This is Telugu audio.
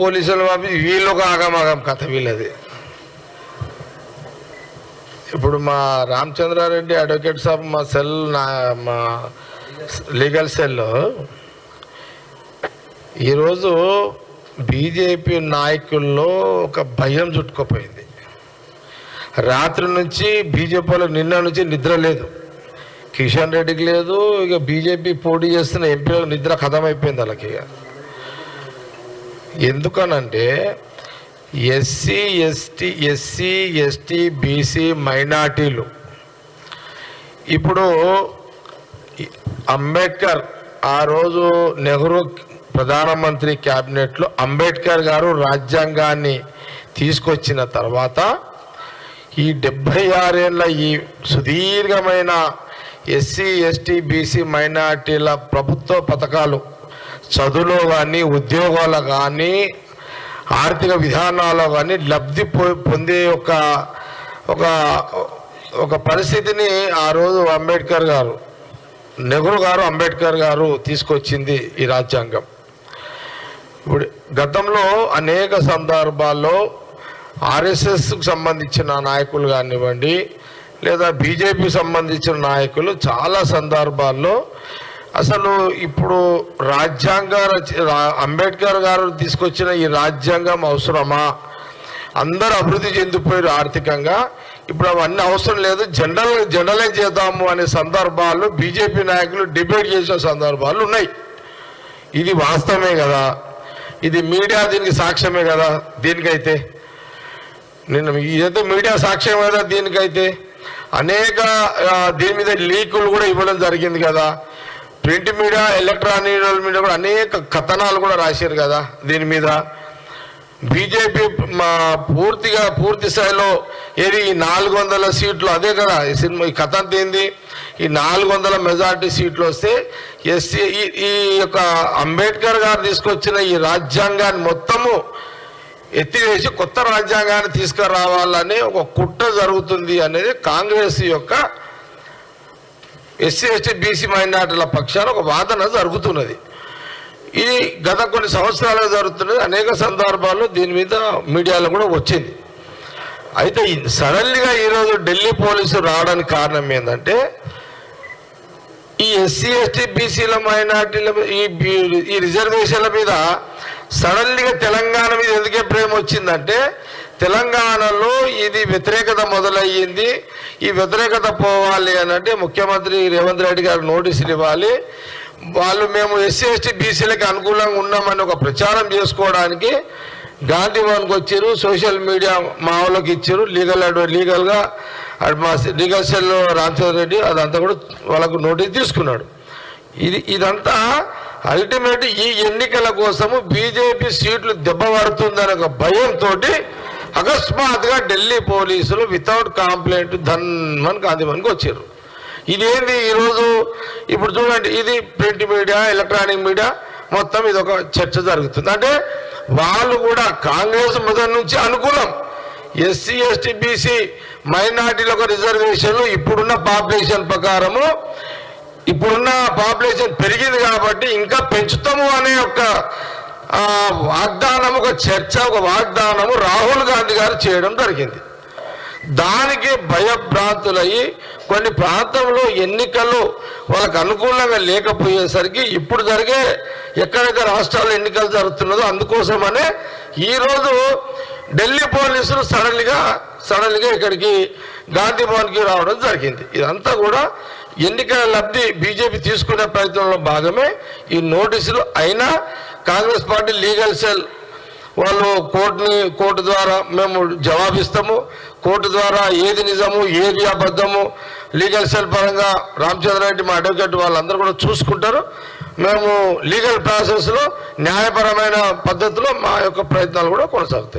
పోలీసులు వీళ్ళు ఒక ఆగమాగం కథ వీళ్ళది. ఇప్పుడు మా రామచంద్రారెడ్డి అడ్వకేట్ సాబ్ మా లీగల్ సెల్లో ఈరోజు బీజేపీ నాయకుల్లో ఒక భయం చుట్టుకుపోయింది. రాత్రి నుంచి బీజేపీలో నిన్న నుంచి నిద్ర లేదు. కిషన్ రెడ్డికి లేదు, ఇక బీజేపీ పోటీ చేస్తున్న ఎంపీలకు నిద్ర ఖతమైపోయింది వాళ్ళకి. ఎందుకనంటే ఎస్సీ ఎస్టీ బీసీ మైనార్టీలు ఇప్పుడు అంబేద్కర్ ఆ రోజు నెహ్రూ ప్రధానమంత్రి క్యాబినెట్లో అంబేద్కర్ గారు రాజ్యాంగాన్ని తీసుకొచ్చిన తర్వాత ఈ 76 ఏళ్ళ ఈ సుదీర్ఘమైన ఎస్సీ ఎస్టీ బీసీ మైనార్టీల ప్రభుత్వ పథకాలు చదువులో కానీ ఉద్యోగాలు కానీ ఆర్థిక విధానాల్లో కానీ లబ్ధి పొందే ఒక పరిస్థితిని ఆ రోజు నెహ్రూ గారు అంబేద్కర్ గారు తీసుకొచ్చింది ఈ రాజ్యాంగం. ఇప్పుడు గతంలో అనేక సందర్భాల్లో ఆర్ఎస్ఎస్కు సంబంధించిన నాయకులు కానివ్వండి లేదా బీజేపీకి సంబంధించిన నాయకులు చాలా సందర్భాల్లో అసలు ఇప్పుడు అంబేద్కర్ గారు తీసుకొచ్చిన ఈ రాజ్యాంగం అవసరమా, అందరూ అభివృద్ధి చెందిపోయారు ఆర్థికంగా, ఇప్పుడు అవన్నీ అవసరం లేదు, జనరలైజ్ చేద్దాము అనే సందర్భాల్లో బీజేపీ నాయకులు డిబేట్ చేసిన సందర్భాలు ఉన్నాయి. ఇది వాస్తవమే కదా, ఇది మీడియా దీనికి సాక్ష్యమే కదా. దీనికైతే ఇదైతే మీడియా సాక్ష్యం కదా. దీనికైతే అనేక దీని మీద లీకులు కూడా ఇవ్వడం జరిగింది కదా. ప్రింట్ మీడియా ఎలక్ట్రానిక్ మీడియా కూడా అనేక కథనాలు కూడా రాశారు కదా దీని మీద. బీజేపీ పూర్తి స్థాయిలో ఏది 400 సీట్లు అదే కదా ఈ కథ అంత ఏంది. ఈ 400 మెజార్టీ సీట్లు వస్తే ఈ యొక్క అంబేద్కర్ గారు తీసుకొచ్చిన ఈ రాజ్యాంగాన్ని మొత్తము ఎత్తివేసి కొత్త రాజ్యాంగాన్ని తీసుకురావాలని ఒక కుట్ర జరుగుతుంది అనేది కాంగ్రెస్ యొక్క ఎస్సీ ఎస్టీ బీసీ మైనార్టీల పక్షాన ఒక వాదన జరుగుతున్నది. ఇది గత కొన్ని సంవత్సరాలుగా జరుగుతున్నది. అనేక సందర్భాల్లో దీని మీద మీడియాలో కూడా వచ్చింది. అయితే సడన్గా ఈరోజు ఢిల్లీ పోలీసులు రావడానికి కారణం ఏంటంటే ఈ ఎస్సీ ఎస్టీ బీసీల మైనార్టీల ఈ రిజర్వేషన్ల మీద సడన్గా తెలంగాణ మీద ఎందుకే ప్రేమ వచ్చిందంటే తెలంగాణలో ఇది వ్యతిరేకత మొదలయ్యింది. ఈ వ్యతిరేకత పోవాలి అని అంటే ముఖ్యమంత్రి రేవంత్ రెడ్డి గారు నోటీసులు ఇవ్వాలి. మేము ఎస్సీ ఎస్టీ బీసీలకి అనుకూలంగా ఉన్నామని ఒక ప్రచారం చేసుకోవడానికి గాంధీ భవన్కి వచ్చారు. సోషల్ మీడియా మా వాళ్ళకి ఇచ్చారు. లీగల్గా మా లీగల్ సెల్లో రామచంద్ర రెడ్డి అదంతా కూడా వాళ్ళకు నోటీస్ తీసుకున్నాడు. ఇదంతా అల్టిమేట్ ఈ ఎన్నికల కోసము బీజేపీ సీట్లు దెబ్బపడుతుందనే ఒక భయంతో అకస్మాత్తుగా ఢిల్లీ పోలీసులు వితౌట్ కంప్లైంట్ ధన్మన్ గాంధీ భవన్కి వచ్చారు. ఇదేంది ఈరోజు ఇప్పుడు చూడండి, ఇది ప్రింట్ మీడియా ఎలక్ట్రానిక్ మీడియా మొత్తం ఇది ఒక చర్చ జరుగుతుంది. అంటే వాళ్ళు కూడా కాంగ్రెస్ మొదటి నుంచి అనుకూలం. ఎస్సీ ఎస్టీ బీసీ మైనార్టీలకు రిజర్వేషన్లు ఇప్పుడున్న పాపులేషన్ ప్రకారము ఇప్పుడున్న పాపులేషన్ పెరిగింది కాబట్టి ఇంకా పెంచుతాము అనే ఒక వాగ్దానం, ఒక చర్చ, ఒక వాగ్దానము రాహుల్ గాంధీ గారు చేయడం జరిగింది. దానికి భయభ్రాంతులయ్యి కొన్ని ప్రాంతంలో ఎన్నికలు వాళ్ళకు అనుకూలంగా లేకపోయేసరికి ఇప్పుడు జరిగే ఎక్కడైతే రాష్ట్రాల్లో ఎన్నికలు జరుగుతున్నదో అందుకోసమనే ఈరోజు ఢిల్లీ పోలీసులు సడన్గా ఇక్కడికి గాంధీ భవన్కి రావడం జరిగింది. ఇదంతా కూడా ఎన్నికల లబ్ధి బీజేపీ తీసుకునే ప్రయత్నంలో భాగమే ఈ నోటీసులు. అయినా కాంగ్రెస్ పార్టీ లీగల్ సెల్ వాళ్ళు కోర్టు ద్వారా మేము జవాబిస్తాము, కోర్టు ద్వారా ఏది నిజము ఏది అబద్ధము లీగల్ సెల్ పరంగా రామచంద్రారెడ్డి మా అడ్వకేట్ వాళ్ళందరూ కూడా చూసుకుంటారు. మేము లీగల్ ప్రాసెస్లో న్యాయపరమైన పద్ధతిలో మా యొక్క ప్రయత్నాలు కూడా కొనసాగుతాయి.